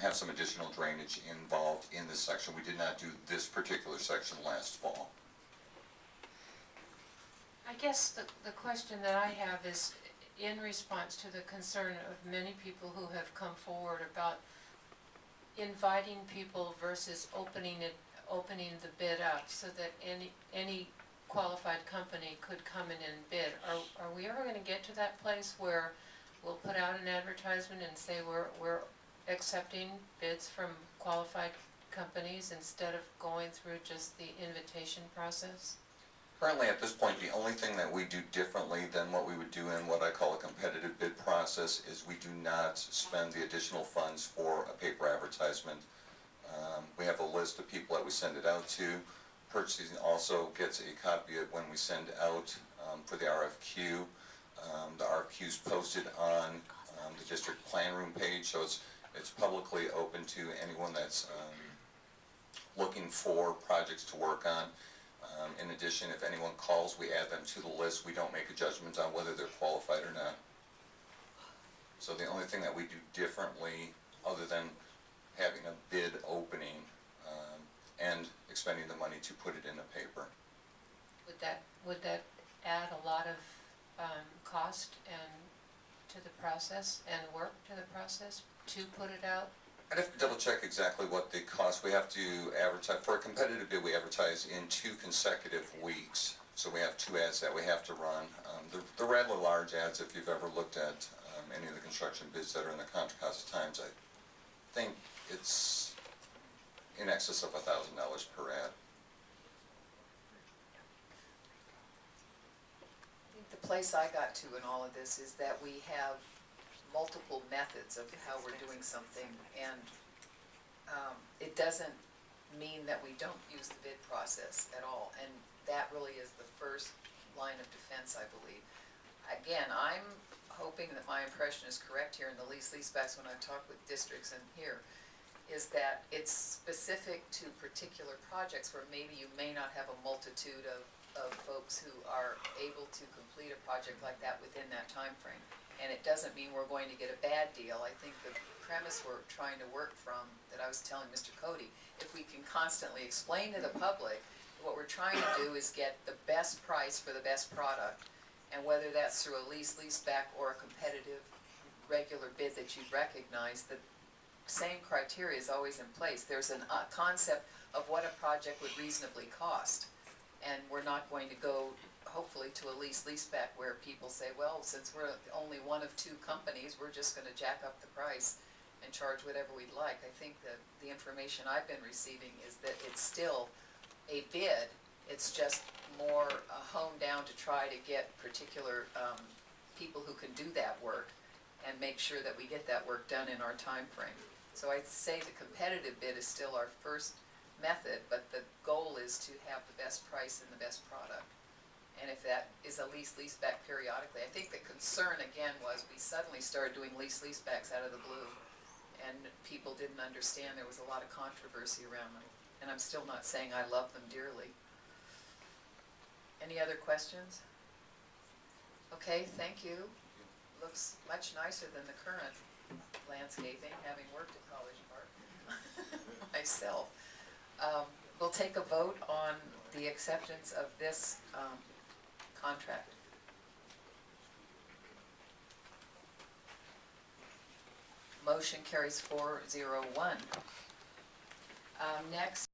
have some additional drainage involved in this section. We did not do this particular section last fall. I guess the question that I have is in response to the concern of many people who have come forward about inviting people versus opening the bid up so that any qualified company could come in and bid. Are we ever going to get to that place where we'll put out an advertisement and say we're accepting bids from qualified companies instead of going through just the invitation process? Currently, at this point, the only thing that we do differently than what we would do in what I call a competitive bid process is we do not spend the additional funds for a paper advertisement. We have a list of people that we send it out to. Purchasing also gets a copy of when we send out for the RFQ. The RFQ is posted on the district plan room page, so it's publicly open to anyone that's looking for projects to work on. In addition, if anyone calls, we add them to the list. We don't make a judgment on whether they're qualified or not. So the only thing that we do differently, other than having a bid opening and expending the money to put it in a paper. Would that add a lot of cost and to the process and work to the process to put it out? I'd have to double check exactly what the cost. We have to advertise, for a competitive bid, we advertise in 2 consecutive weeks. So we have 2 ads that we have to run. The rather large ads, if you've ever looked at any of the construction bids that are in the Contra Costa Times, I think it's in excess of $1,000 per ad. I think the place I got to in all of this is that we have multiple methods of how we're doing something, and it doesn't mean that we don't use the bid process at all, and that really is the first line of defense, I believe. Again, I'm hoping that my impression is correct here in the lease-leasebacks when I talk with districts and here, is that it's specific to particular projects where maybe you may not have a multitude of folks who are able to complete a project like that within that time frame. And it doesn't mean we're going to get a bad deal. I think the premise we're trying to work from, that I was telling Mr. Cody, if we can constantly explain to the public, what we're trying to do is get the best price for the best product. And whether that's through a lease-leaseback or a competitive regular bid that you recognize, the same criteria is always in place. There's a concept of what a project would reasonably cost. And we're not going to go, hopefully, to a lease-leaseback where people say, well, since we're only one of 2 companies, we're just going to jack up the price and charge whatever we'd like. I think that the information I've been receiving is that it's still a bid. It's just more honed down to try to get particular people who can do that work and make sure that we get that work done in our time frame. So I'd say the competitive bid is still our first method, but the goal is to have the best price and the best product. And if that is a lease-leaseback periodically, I think the concern again was we suddenly started doing lease-leasebacks out of the blue, and people didn't understand. There was a lot of controversy around them, and I'm still not saying I love them dearly. Any other questions? Okay, thank you. Looks much nicer than the current landscaping, having worked at College Park myself. We'll take a vote on the acceptance of this contract. Motion carries 4-0-1. Next.